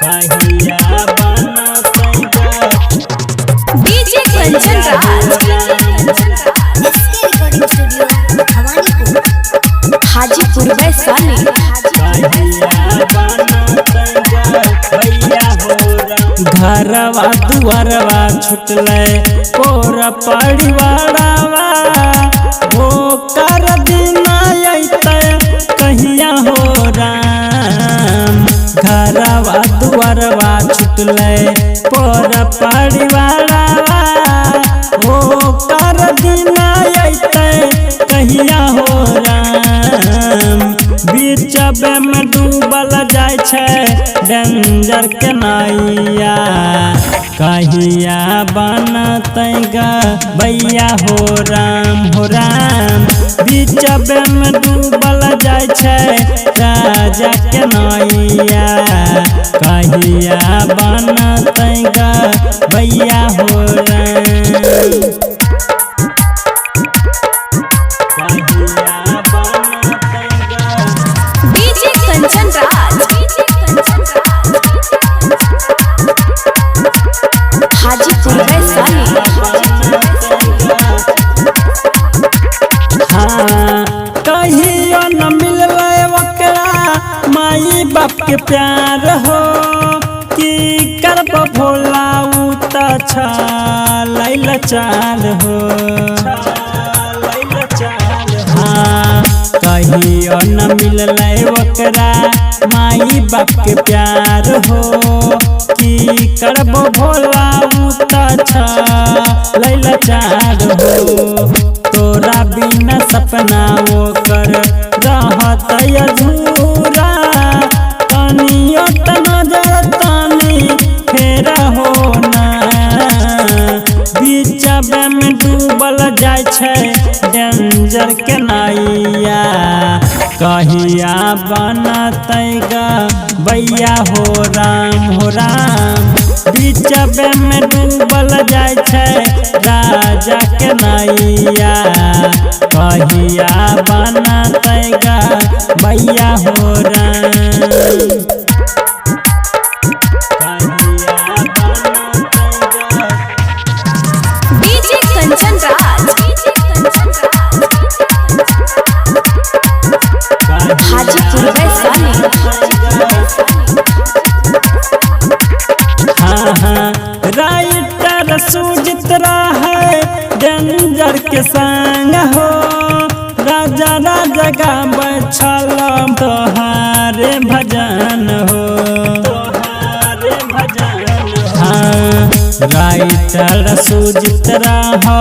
कहिया बनतै DJ Kanchan Raj recording studio Bhawanipur Hajipur Vaishali. घरवा दुआरवा छुटले पोर परिवारवा हो कर बिना अइतै कहिया हो राम। घरवा दुआरवा छुटले पोर परिवारवा हो कर बिना अइतै कहिया हो राम। बीचबे में डूबल जाय छै डेंजर के नैया कहिया बनतै गैया हो राम। बीचबे में डूबल जाय छै राजा के नैया कहिया बनतै गैया हो राम। डीजे कंचन राज हाजीपुर वैशाली। हाँ कहियो न मिललै ओकरा माई बाप के प्यार हो की करब भोला उ त छलैल चाल हो। हाँ कहियो न मिललै ओकरा माई बाप के प्यार हो की करब भोला उ त छलैल चाल हो। तोरा बिना सपना ओकर रहत अधूरा तनियो त नजर तनी फेरा हो ना। बीचबे में डूबल जाय छै डेंजर के नैया कहिया बनतै गैया हो राम। बीचबे में डूबल जाय छै राजा के नैया कहिया बनतै गैया हो राम। डीजे कंचन राज हाजीपुर वैशाली। हाँ राइटर सुजित है डेंजर के संग हो राजा गाबै छल तोहारे भजन हो। हाँ राइटर सुजित हो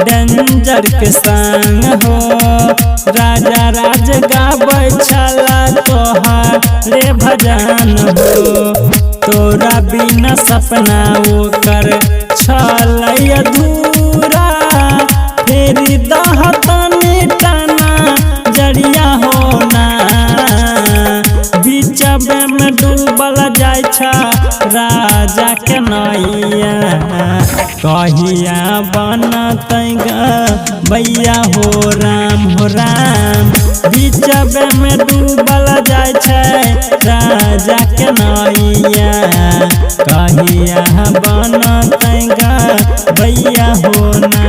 डेंजर के संग हो राजा गाबै छल तोहारे भजन हो। तोरा बिना सपना ओकर छलै अधूरा फेरी दहतनी टाना जरिया हो ना। बीचबे में डूबल जाय छै राजा के नैया कहिया बनतै गैया हो राम। बीचबे में डूबल जाय छै राजा के नैया कहिया बनतै गैया हो ना।